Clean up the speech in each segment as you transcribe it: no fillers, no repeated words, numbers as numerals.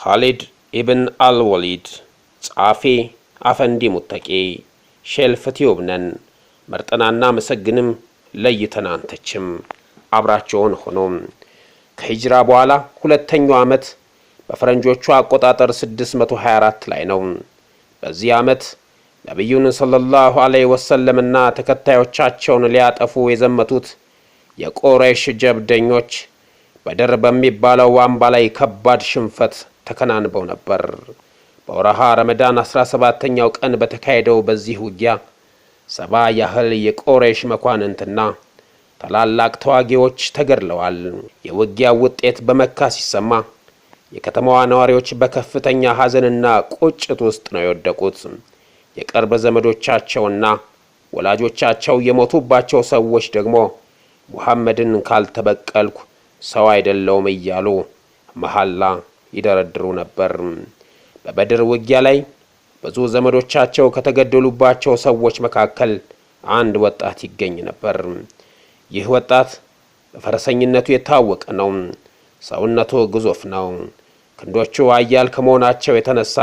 ኻሊድ ኢብን አልወሊድ ጻፊ አፈንዲ ሙተቂ ሼልፍ ቲዩብ ነን። መርጠናና መሰግንም ለይተን አንተችም አብራቸውን ሆኖ ከሂጅራ በኋላ ሁለተኛው ዓመት በፈረንጆቹ አቆጣጠር 624 ላይ ነው። በዚህ ዓመት ነብዩን ሰለላሁ ዐለይሂ ወሰለምና ተከታዮቻቸውን ሊያጠፉ የዘመቱት የቁረይሽ ጀብደኞች በድር በሚባለው አምባ ላይ ከባድ ሽንፈት ተከናንበው ነበር። በወርሃ ረመዳን 17ኛው ቀን በተካሄደው በዚህ ውጊያ 70 ያህል የቁረይሽ መኳንንትና ታላላቅ ተዋጊዎች ተገድለዋል። የውጊያው ውጤት በመካ ሲሰማ የከተማዋ ነዋሪዎች በከፍተኛ ሐዘንና ቁጭት ውስጥ ነው የወደቁት። የቅርብ ዘመዶቻቸውና ወላጆቻቸው የሞቱባቸው ሰዎች ደግሞ ሙሐመድን ካልተበቀልኩ ሰው አይደለውም እያሉ መሐላ ይደረድሩ ነበር። በበድር ውጊያ ላይ ብዙ ዘመዶቻቸው ከተገደሉባቸው ሰዎች መካከል አንድ ወጣት ይገኝ ነበር። ይህ ወጣት በፈረሰኝነቱ የታወቀ ነው። ሰውነቱ ግዙፍ ነው። ክንዶቹ አያል ከመሆናቸው የተነሳ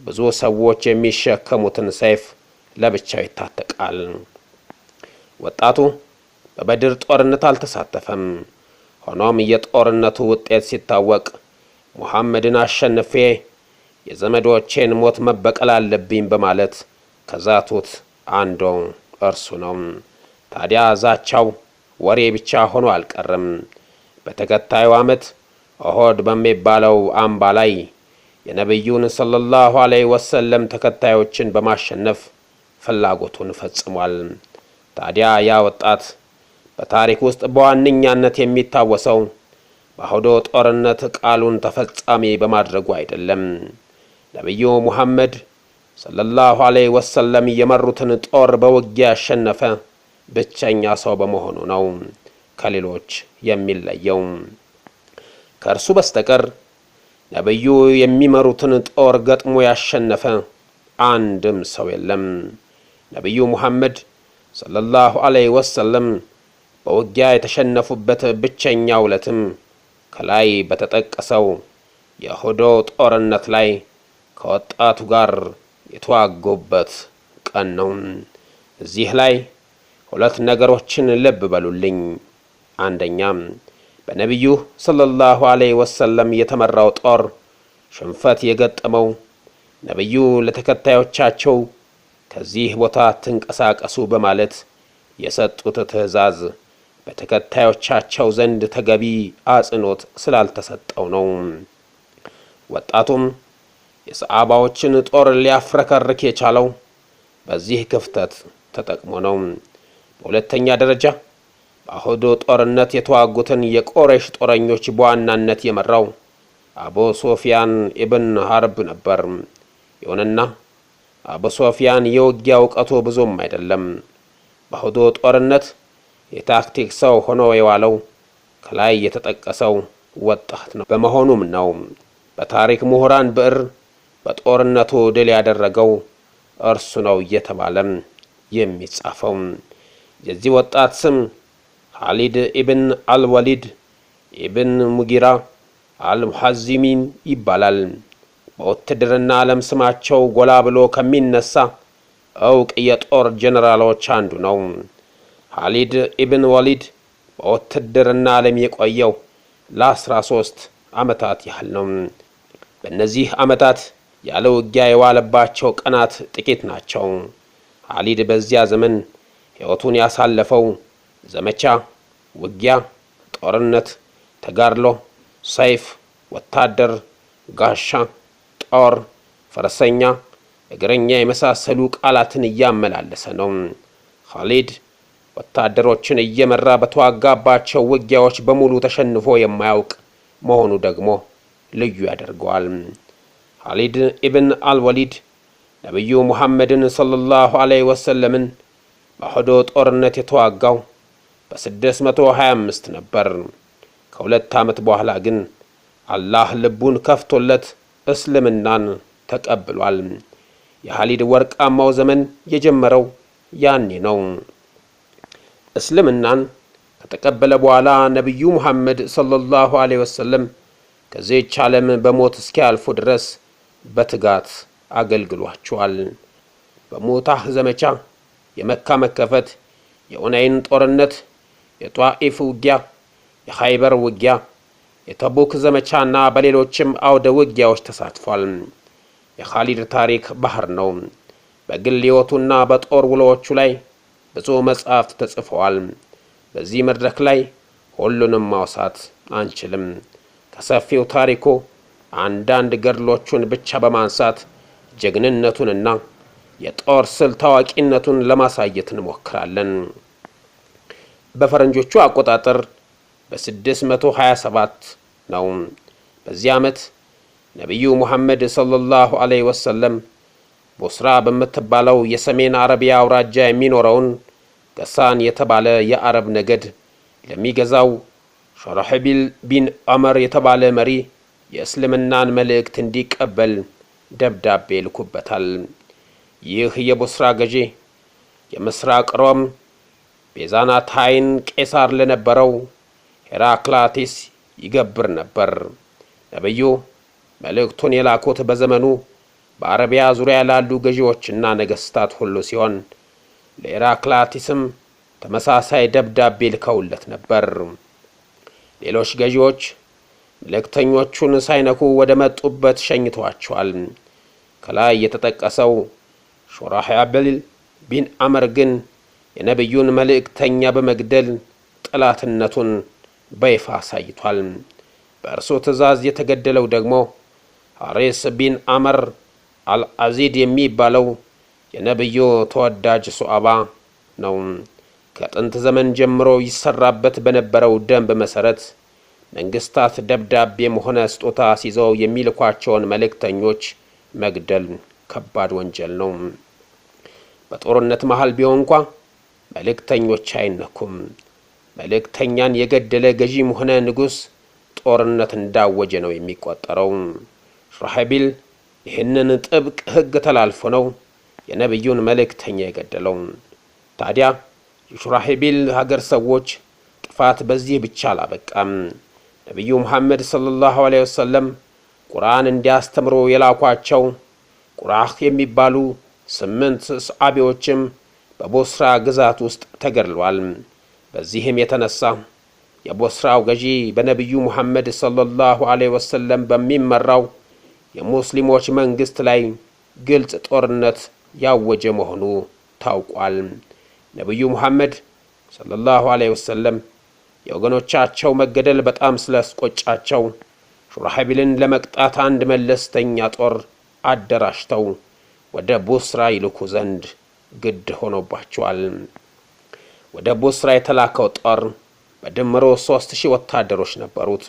ብዙ ሰዎች የሚሸከሙትን ሰይፍ ለብቻው ይታጠቃል። ወጣቱ በበድር ጦርነት አልተሳተፈም። ሆኖም የጦርነቱ ውጤት ሲታወቅ ሙሐመድን አሸንፌ የዘመዶቼን ሞት መበቀል አለብኝ በማለት ከዛቱት አንዱ እርሱ ነው። ታዲያ ዛቻው ወሬ ብቻ ሆኖ አልቀረም። በተከታዩ ዓመት ኡሁድ በሚባለው አምባ ላይ የነብዩን ሰለላሁ ዐለይሂ ወሰለም ተከታዮችን በማሸነፍ ፍላጎቱን ፈጽሟል። ታዲያ ያ ወጣት በታሪክ ውስጥ በዋነኛነት የሚታወሰው በኡሁድ ጦርነት ቃሉን ተፈጻሚ በማድረጉ አይደለም። ነብዩ ሙሐመድ ሰለላሁ ዐለይሂ ወሰለም የመሩትን ጦር በውጊያ ያሸነፈ ብቸኛ ሰው በመሆኑ ነው ከሌሎች የሚለየው። ከእርሱ በስተቀር ነብዩ የሚመሩትን ጦር ገጥሞ ያሸነፈ አንድም ሰው የለም። ነብዩ ሙሐመድ ሰለላሁ ዐለይሂ ወሰለም በውጊያ የተሸነፉበት ብቸኛው ዕለትም ከላይ በተጠቀሰው የኡሁድ ጦርነት ላይ ከወጣቱ ጋር የተዋጉበት ቀን ነው። እዚህ ላይ ሁለት ነገሮችን ልብ በሉልኝ። አንደኛ፣ በነብዩ ሰለላሁ ዐለይሂ ወሰለም የተመራው ጦር ሽንፈት የገጠመው ነብዩ ለተከታዮቻቸው ከዚህ ቦታ ትንቀሳቀሱ በማለት የሰጡት ትዕዛዝ በተከታዮቻቸው ዘንድ ተገቢ አጽንኦት ስላልተሰጠው ነው። ወጣቱም የሰሃባዎችን ጦር ሊያፍረከርክ የቻለው በዚህ ክፍተት ተጠቅሞ ነው። በሁለተኛ ደረጃ በኡሁድ ጦርነት የተዋጉትን የቁረይሽ ጦረኞች በዋናነት የመራው አቡ ሱፊያን ኢብን ሐርብ ነበር። ይሁንና አቡ ሱፊያን የውጊያ ዕውቀቱ ብዙም አይደለም። በኡሁድ ጦርነት የታክቲክ ሰው ሆኖ የዋለው ከላይ የተጠቀሰው ወጣት ነው። በመሆኑም ነው በታሪክ ምሁራን ብዕር በጦርነቱ ድል ያደረገው እርሱ ነው እየተባለ የሚጻፈው። የዚህ ወጣት ስም ኻሊድ ኢብን አልወሊድ ኢብን ሙጊራ አልሙሐዚሚን ይባላል። በውትድርና ዓለም ስማቸው ጎላ ብሎ ከሚነሳ ዕውቅ የጦር ጀነራሎች አንዱ ነው። ኻሊድ ኢብን ወሊድ በውትድርና ዓለም የቆየው ለ13 ዓመታት ያህል ነው። በእነዚህ ዓመታት ያለ ውጊያ የዋለባቸው ቀናት ጥቂት ናቸው። ኻሊድ በዚያ ዘመን ሕይወቱን ያሳለፈው ዘመቻ፣ ውጊያ፣ ጦርነት፣ ተጋድሎ፣ ሰይፍ፣ ወታደር፣ ጋሻ፣ ጦር፣ ፈረሰኛ፣ እግረኛ የመሳሰሉ ቃላትን እያመላለሰ ነው። ኻሊድ ወታደሮችን እየመራ በተዋጋባቸው ውጊያዎች በሙሉ ተሸንፎ የማያውቅ መሆኑ ደግሞ ልዩ ያደርገዋል። ኻሊድ ኢብን አልወሊድ ነብዩ ሙሐመድን ሰለላሁ ዐለይሂ ወሰለምን በኡሁድ ጦርነት የተዋጋው በ625 ነበር። ከሁለት ዓመት በኋላ ግን አላህ ልቡን ከፍቶለት እስልምናን ተቀብሏል። የኻሊድ ወርቃማው ዘመን የጀመረው ያኔ ነው። እስልምናን ከተቀበለ በኋላ ነብዩ ሙሐመድ ሰለላሁ ዐለይሂ ወሰለም ከዚህች ዓለም በሞት እስኪያልፉ ድረስ በትጋት አገልግሏቸዋል። በሙታህ ዘመቻ፣ የመካ መከፈት፣ የኡነይን ጦርነት፣ የጧኢፍ ውጊያ፣ የኻይበር ውጊያ፣ የተቡክ ዘመቻና በሌሎችም አውደ ውጊያዎች ተሳትፏል። የኻሊድ ታሪክ ባህር ነው። በግል ሕይወቱና በጦር ውሎዎቹ ላይ ብዙ መጻሕፍት ተጽፈዋል። በዚህ መድረክ ላይ ሁሉንም ማውሳት አንችልም። ከሰፊው ታሪኩ አንዳንድ ገድሎቹን ብቻ በማንሳት ጀግንነቱንና የጦር ስልት ታዋቂነቱን ለማሳየት እንሞክራለን። በፈረንጆቹ አቆጣጠር በ627 ነው። በዚህ ዓመት ነቢዩ ሙሐመድ ሰለላሁ ዐለይሂ ወሰለም ቦስራ በምትባለው የሰሜን አረቢያ አውራጃ የሚኖረውን ገሳን የተባለ የአረብ ነገድ ለሚገዛው ሸራሕቢል ቢን ዑመር የተባለ መሪ የእስልምናን መልእክት እንዲቀበል ደብዳቤ ልኩበታል። ይህ የቦስራ ገዢ የምስራቅ ሮም ቤዛንታይን ቄሳር ለነበረው ሄራክላቲስ ይገብር ነበር። ነብዩ መልእክቱን የላኩት በዘመኑ በአረቢያ ዙሪያ ላሉ ገዢዎችና ነገስታት ሁሉ ሲሆን ለሄራክላቲስም ተመሳሳይ ደብዳቤ ልከውለት ነበር። ሌሎች ገዢዎች መልእክተኞቹን ሳይነኩ ወደ መጡበት ሸኝተዋቸዋል። ከላይ የተጠቀሰው ሸራሕቢል ቢን ዑመር ግን የነብዩን መልእክተኛ በመግደል ጠላትነቱን በይፋ አሳይቷል። በእርሱ ትእዛዝ የተገደለው ደግሞ ሐሪስ ቢን ዑመር አልአዚድ የሚባለው የነብዩ ተወዳጅ ሱአባ ነው። ከጥንት ዘመን ጀምሮ ይሰራበት በነበረው ደንብ መሰረት መንግስታት ደብዳቤም ሆነ ስጦታ ሲዘው የሚልኳቸውን መልእክተኞች መግደል ከባድ ወንጀል ነው። በጦርነት መሃል ቢሆን እንኳ መልእክተኞች አይነኩም። መልእክተኛን የገደለ ገዢም ሆነ ንጉስ ጦርነት እንዳወጀ ነው የሚቆጠረው። ሸራሕቢል ይህንን ጥብቅ ሕግ ተላልፎ ነው የነብዩን መልእክተኛ የገደለው። ታዲያ የሸራሕቢል ሀገር ሰዎች ጥፋት በዚህ ብቻ አላበቃም። ነብዩ ሙሐመድ ሰለላሁ ዐለይሂ ወሰለም ቁርአን እንዲያስተምሩ የላኳቸው ቁራህ የሚባሉ 8 ሰሃቢዎችም በቦስራ ግዛት ውስጥ ተገድለዋል። በዚህም የተነሳ የቦስራው ገዢ በነብዩ ሙሐመድ ሰለላሁ ዐለይሂ ወሰለም በሚመራው የሙስሊሞች መንግስት ላይ ግልጽ ጦርነት ያወጀ መሆኑ ታውቋል። ነብዩ ሙሐመድ ሰለላሁ ዐለይሂ ወሰለም የወገኖቻቸው መገደል በጣም ስለስቆጫቸው ሸራሕቢልን ለመቅጣት አንድ መለስተኛ ጦር አደራጅተው ወደ ቦስራ ይልኩ ዘንድ ግድ ሆኖባቸዋል። ወደ ቦስራ የተላከው ጦር በድምሩ 3000 ወታደሮች ነበሩት።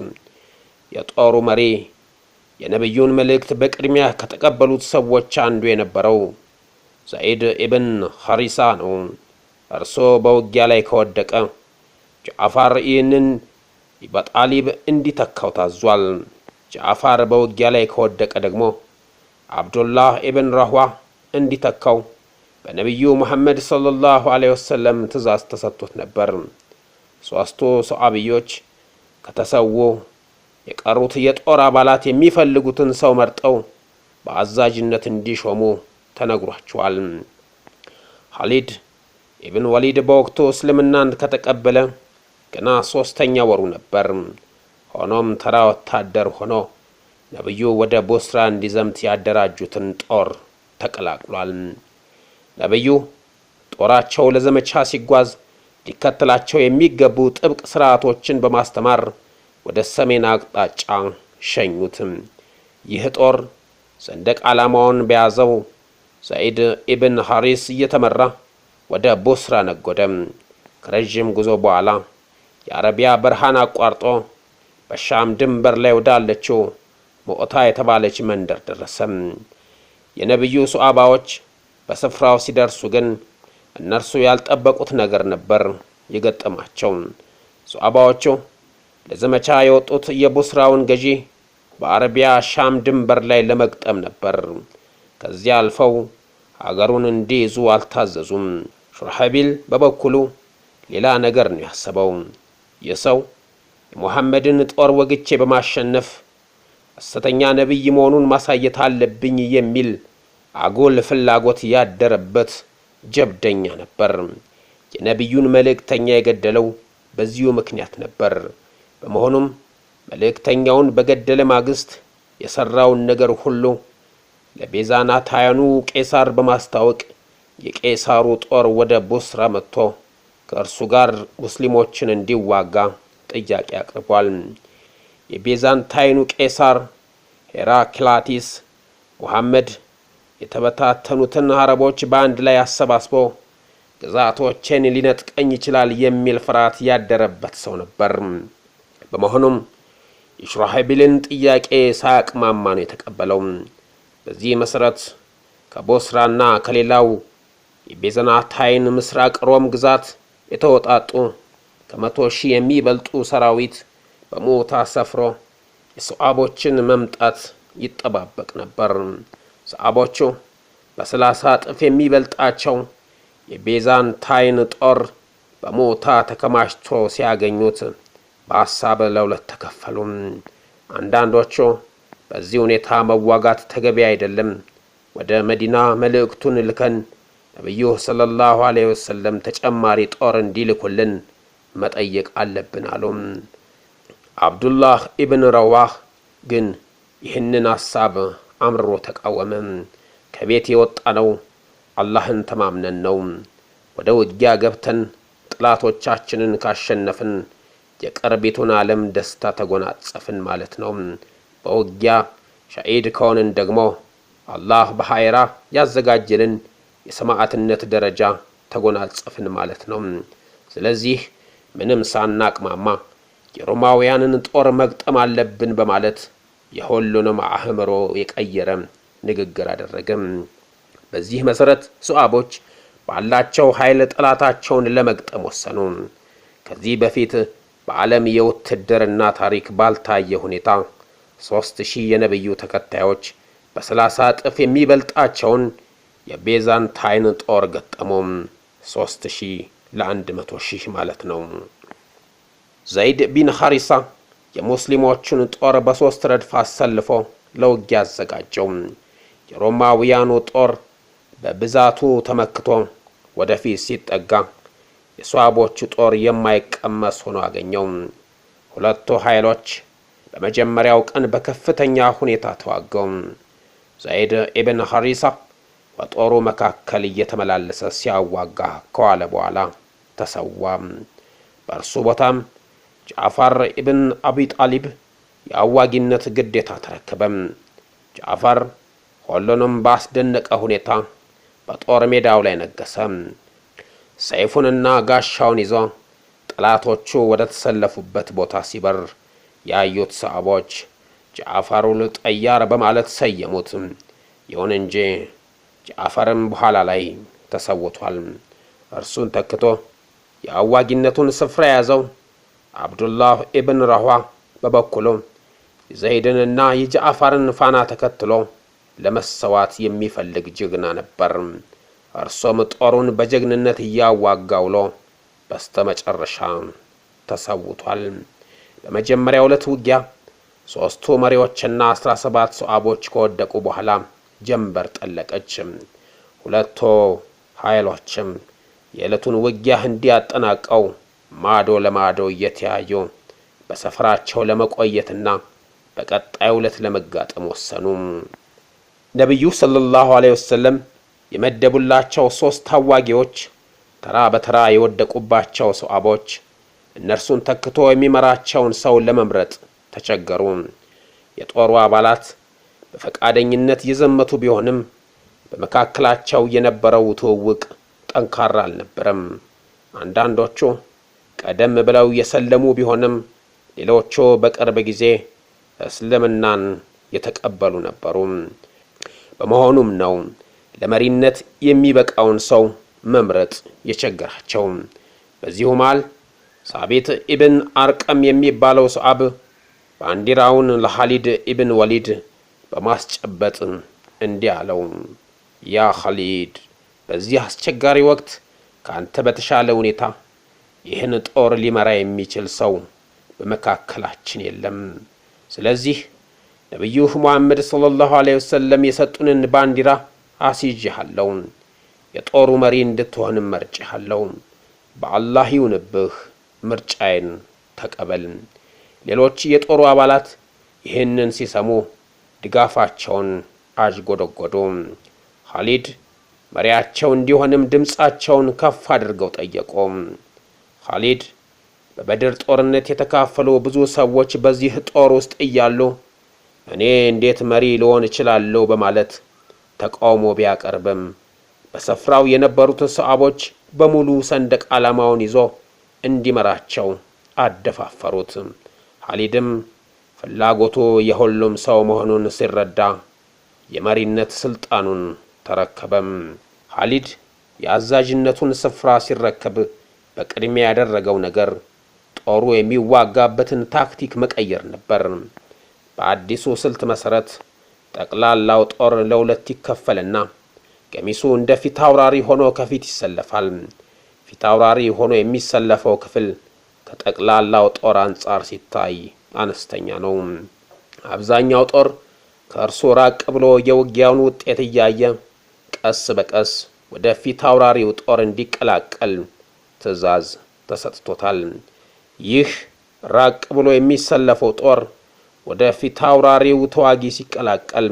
የጦሩ መሪ የነብዩን መልእክት በቅድሚያ ከተቀበሉት ሰዎች አንዱ የነበረው ዘይድ ኢብን ሐሪሳ ነው። እርሱ በውጊያ ላይ ከወደቀ ጃዕፈር ይህንን በጣሊብ እንዲተካው ታዟል። ጃዕፈር በውጊያ ላይ ከወደቀ ደግሞ አብዱላህ ኢብን ረህዋ እንዲተካው በነብዩ ሙሐመድ ሰለላሁ ዐለይሂ ወሰለም ትእዛዝ ተሰጥቶት ነበር። 3ቱ ሰሃቢዎች ከተሰዉ የቀሩት የጦር አባላት የሚፈልጉትን ሰው መርጠው በአዛዥነት እንዲሾሙ ተነግሯቸዋል። ኻሊድ ኢብን ወሊድ በወቅቱ እስልምናን ከተቀበለ ገና 3ኛ ወሩ ነበር። ሆኖም ተራ ወታደር ሆኖ ነብዩ ወደ ቦስራ እንዲዘምት ያደራጁትን ጦር ተቀላቅሏል። ነብዩ ጦራቸው ለዘመቻ ሲጓዝ ሊከተላቸው የሚገቡ ጥብቅ ስርዓቶችን በማስተማር ወደ ሰሜን አቅጣጫ ሸኙት። ይህ ጦር ሰንደቅ ዓላማውን በያዘው ዘይድ ኢብን ሐሪስ እየተመራ ወደ ቦስራ ነጎደ። ከረጅም ጉዞ በኋላ የአረቢያ በረሃን አቋርጦ በሻም ድንበር ላይ ወዳለችው ሞዕታ የተባለች መንደር ደረሰ። የነብዩ ሱአባዎች በስፍራው ሲደርሱ ግን እነርሱ ያልጠበቁት ነገር ነበር የገጠማቸው። ሱአባዎቹ ለዘመቻ የወጡት የቦስራውን ገዢ በአረቢያ ሻም ድንበር ላይ ለመቅጠም ነበር። ከዚያ አልፈው ሀገሩን እንዲይዙ አልታዘዙም። ሸራሕቢል በበኩሉ ሌላ ነገር ነው ያሰበው። የሰው የሙሐመድን ጦር ወግቼ በማሸነፍ ሐሰተኛ ነብይ መሆኑን ማሳየት አለብኝ የሚል አጉል ፍላጎት ያደረበት ጀብደኛ ነበር። የነብዩን መልእክተኛ የገደለው በዚሁ ምክንያት ነበር። በመሆኑም መልእክተኛውን በገደለ ማግስት የሰራውን ነገር ሁሉ ለቤዛናታውያኑ ቄሳር በማስታወቅ የቄሳሩ ጦር ወደ ቦስራ መጥቶ ከእርሱ ጋር ሙስሊሞችን እንዲዋጋ ጥያቄ አቅርቧል። የቤዛንታይኑ ቄሳር ሄራክላቲስ ሙሐመድ የተበታተኑትን አረቦች በአንድ ላይ አሰባስቦ ግዛቶችን ሊነጥቀኝ ይችላል የሚል ፍርሃት ያደረበት ሰው ነበር። በመሆኑም የሹራህቢልን ጥያቄ ሳያቅማማ ነው የተቀበለው። በዚህ መሰረት ከቦስራና ከሌላው የቤዛንታይን ምስራቅ ሮም ግዛት የተወጣጡ ከ100,000 የሚበልጡ ሰራዊት በሞታ ሰፍሮ የሰሃቦችን መምጣት ይጠባበቅ ነበር። ሰሃቦቹ በ30 እጥፍ የሚበልጣቸው የቤዛንታይን ጦር በሞታ ተከማችቶ ሲያገኙት በሐሳብ ለሁለት ተከፈሉ። አንዳንዶቹ በዚህ ሁኔታ መዋጋት ተገቢ አይደለም፣ ወደ መዲና መልእክቱን ልከን ነብዩ ሰለላሁ ዐለይሂ ወሰለም ተጨማሪ ጦር እንዲልኩልን መጠየቅ አለብን አሉ። አብዱላህ ኢብን ረዋህ ግን ይህንን ሐሳብ አምርሮ ተቃወመ። ከቤት የወጣነው አላህን ተማምነን ነው። ወደ ውጊያ ገብተን ጥላቶቻችንን ካሸነፍን የቀርቢቱን ዓለም ደስታ ተጎናጸፍን ማለት ነው። በውጊያ ሸሂድ ከሆንን ደግሞ አላህ በሐይራ ያዘጋጀልን የሰማዕትነት ደረጃ ተጎናጸፍን ማለት ነው። ስለዚህ ምንም ሳናቅማማ የሮማውያንን ጦር መግጠም አለብን በማለት የሁሉንም አእምሮ የቀየረ ንግግር አደረገ። በዚህ መሰረት ሰሃቦች ባላቸው ኃይል ጠላታቸውን ለመግጠም ወሰኑ። ከዚህ በፊት በዓለም የውትድርና ታሪክ ባልታየ ሁኔታ 3000 የነብዩ ተከታዮች በ30 እጥፍ የሚበልጣቸውን የቤዛንታይን ጦር ገጠሙ። 3000 ለ100,000 ማለት ነው። ዘይድ ቢን ሐሪሳ የሙስሊሞቹን ጦር በ3 ረድፍ አሰልፎ ለውጊያ አዘጋጀው። የሮማውያኑ ጦር በብዛቱ ተመክቶ ወደፊት ሲጠጋ የሰሃቦቹ ጦር የማይቀመስ ሆኖ አገኘው። ሁለቱ ኃይሎች በመጀመሪያው ቀን በከፍተኛ ሁኔታ ተዋገው። ዘይድ ኢብን ሐሪሳ በጦሩ መካከል እየተመላለሰ ሲያዋጋ ከዋለ በኋላ ተሰዋ። በእርሱ ቦታም ጃዕፈር ኢብን አቢ ጣሊብ የአዋጊነት ግዴታ ተረከበ። ጃዕፈር ሁሉንም ባስደነቀ ሁኔታ በጦር ሜዳው ላይ ነገሰ። ሰይፉንና ጋሻውን ይዞ ጠላቶቹ ወደ ተሰለፉበት ቦታ ሲበር ያዩት ሰሃቦች ጃዕፈሩል ጠያር በማለት ሰየሙት። ይሁን እንጂ ጃዕፈርም በኋላ ላይ ተሰውቷል። እርሱን ተክቶ የአዋጊነቱን ስፍራ ያዘው አብዱላህ ኢብን ረዋህ በበኩሉ ዘይድንና የጃዕፈርን ፋና ተከትሎ ለመሰዋት የሚፈልግ ጀግና ነበር። እርሱም ጦሩን በጀግንነት እያዋጋ ውሎ በስተመጨረሻ ተሰውቷል። በመጀመሪያው ዕለት ውጊያ 3ቱ መሪዎችና 17 ሰሃቦች ከወደቁ በኋላ ጀንበር ጠለቀች። ሁለቱ ኃይሎችም የዕለቱን ውጊያ እንዲያጠናቀው ማዶ ለማዶ እየተያዩ በሰፈራቸው ለመቆየትና በቀጣዩ ዕለት ለመጋጠም ወሰኑ። ነብዩ ሰለላሁ ዐለይሂ ወሰለም የመደቡላቸው 3 ታዋጊዎች ተራ በተራ የወደቁባቸው ሰሃቦች እነርሱን ተክቶ የሚመራቸውን ሰው ለመምረጥ ተቸገሩ። የጦሩ አባላት በፈቃደኝነት የዘመቱ ቢሆንም በመካከላቸው የነበረው ትውውቅ ጠንካራ አልነበረም። አንዳንዶቹ ቀደም ብለው የሰለሙ ቢሆንም ሌሎቹ በቅርብ ጊዜ እስልምናን የተቀበሉ ነበሩ። በመሆኑም ነው ለመሪነት የሚበቃውን ሰው መምረጥ የቸገራቸው። በዚሁ መሃል ሳቢት ኢብን አርቀም የሚባለው ሰሃብ ባንዲራውን ለኻሊድ ኢብን ወሊድ በማስጨበጥ እንዲህ አለው፣ ያ ኻሊድ፣ በዚህ አስቸጋሪ ወቅት ካንተ በተሻለ ሁኔታ ይህን ጦር ሊመራ የሚችል ሰው በመካከላችን የለም። ስለዚህ ነብዩ ሙሐመድ ሰለላሁ ዐለይሂ ወሰለም የሰጡንን ባንዲራ አስይዤሃለሁ። የጦሩ መሪ እንድትሆን መርጬሃለሁ። በአላህ ይሁንብህ፣ ምርጫዬን ተቀበል። ሌሎች የጦሩ አባላት ይህንን ሲሰሙ ድጋፋቸውን አጅጎደጎዱ። ኻሊድ መሪያቸው እንዲሆንም ድምጻቸውን ከፍ አድርገው ጠየቁ። ኻሊድ በበድር ጦርነት የተካፈሉ ብዙ ሰዎች በዚህ ጦር ውስጥ እያሉ እኔ እንዴት መሪ ልሆን እችላለሁ በማለት ተቃውሞ ቢያቀርብም በስፍራው የነበሩት ሰሃቦች በሙሉ ሰንደቅ ዓላማውን ይዞ እንዲመራቸው አደፋፈሩት። ኻሊድም ፍላጎቱ የሁሉም ሰው መሆኑን ሲረዳ የመሪነት ስልጣኑን ተረከበም። ኻሊድ የአዛዥነቱን ስፍራ ሲረከብ በቅድሚያ ያደረገው ነገር ጦሩ የሚዋጋበትን ታክቲክ መቀየር ነበር። በአዲሱ ስልት መሰረት ጠቅላላው ጦር ለሁለት ይከፈልና ገሚሱ እንደ ፊት አውራሪ ሆኖ ከፊት ይሰለፋል። ፊት አውራሪ ሆኖ የሚሰለፈው ክፍል ከጠቅላላው ጦር አንጻር ሲታይ አነስተኛ ነው። አብዛኛው ጦር ከእርሱ ራቅ ብሎ የውጊያውን ውጤት እያየ ቀስ በቀስ ወደ ፊት አውራሪው ጦር እንዲቀላቀል ትዕዛዝ ተሰጥቶታል። ይህ ራቅ ብሎ የሚሰለፈው ጦር ወደ ፊት አውራሪው ተዋጊ ሲቀላቀል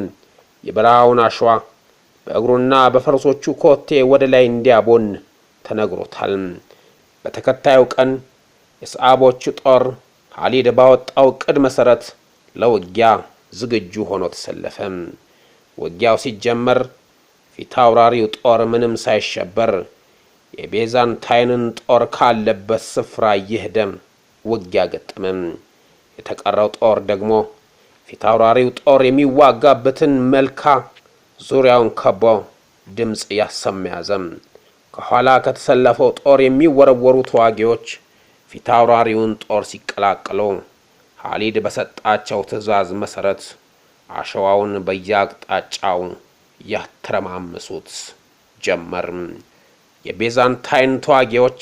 የበረሃውን አሸዋ በእግሩና በፈረሶቹ ኮቴ ወደ ላይ እንዲያቦን ተነግሮታል። በተከታዩ ቀን የሰሃቦቹ ጦር ኻሊድ ባወጣው ዕቅድ መሰረት ለውጊያ ዝግጁ ሆኖ ተሰለፈ። ውጊያው ሲጀመር ፊት አውራሪው ጦር ምንም ሳይሸበር የቤዛንታይንን ጦር ካለበት ስፍራ እየሄደ ውጊያ ገጠመ። የተቀረው ጦር ደግሞ ፊት አውራሪው ጦር የሚዋጋበትን መልካ ዙሪያውን ከቦ ድምጽ ያሰማ ያዘ። ከኋላ ከተሰለፈው ጦር የሚወረወሩ ተዋጊዎች ፊት አውራሪውን ጦር ሲቀላቀሉ ኻሊድ በሰጣቸው ትዕዛዝ መሰረት አሸዋውን በየአቅጣጫው ያተረማመሱት ጀመር። የቤዛንታይን ተዋጊዎች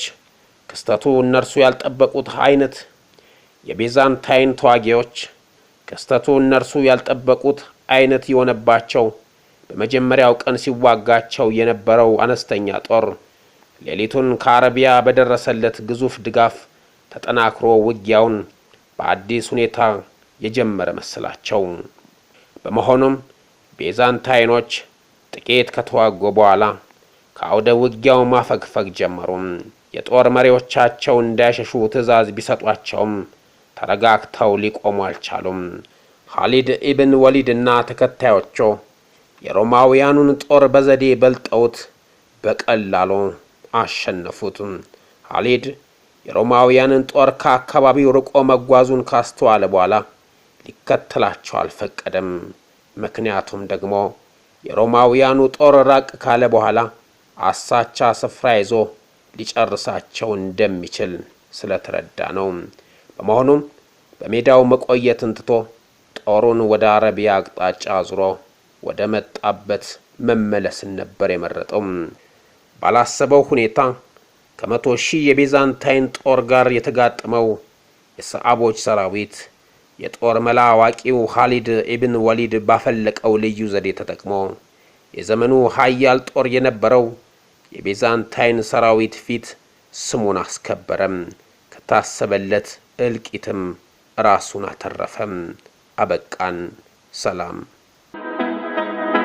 ክስተቱ እነርሱ ያልጠበቁት አይነት የሆነባቸው በመጀመሪያው ቀን ሲዋጋቸው የነበረው አነስተኛ ጦር ሌሊቱን ከአረቢያ በደረሰለት ግዙፍ ድጋፍ ተጠናክሮ ውጊያውን በአዲስ ሁኔታ የጀመረ መሰላቸው። በመሆኑም ቤዛንታይኖች ጥቂት ከተዋጉ በኋላ ከአውደ ውጊያው ማፈግፈግ ጀመሩ። የጦር መሪዎቻቸው እንዳይሸሹ ትዕዛዝ ቢሰጧቸውም ተረጋግተው ሊቆሙ አልቻሉም። ኻሊድ ኢብን ወሊድና ተከታዮቹ የሮማውያኑን ጦር በዘዴ በልጠውት በቀላሉ አሸነፉት። ኻሊድ የሮማውያንን ጦር ከአካባቢው ርቆ መጓዙን ካስተዋለ በኋላ ሊከተላቸው አልፈቀደም። ምክንያቱም ደግሞ የሮማውያኑ ጦር ራቅ ካለ በኋላ አሳቻ ስፍራ ይዞ ሊጨርሳቸው እንደሚችል ስለተረዳ ነው። በመሆኑም በሜዳው መቆየትን ትቶ ጦሩን ወደ አረቢያ አቅጣጫ አዙሮ ወደ መጣበት መመለስን ነበር የመረጠው። ባላሰበው ሁኔታ ከ100,000 የቤዛንታይን ጦር ጋር የተጋጠመው የሰሃቦች ሰራዊት የጦር መላ አዋቂው ኻሊድ ኢብን ወሊድ ባፈለቀው ልዩ ዘዴ ተጠቅሞ የዘመኑ ኃያል ጦር የነበረው የቤዛንታይን ሰራዊት ፊት ስሙን አስከበረም። ከታሰበለት እልቂትም ራሱን አተረፈም። አበቃን። ሰላም።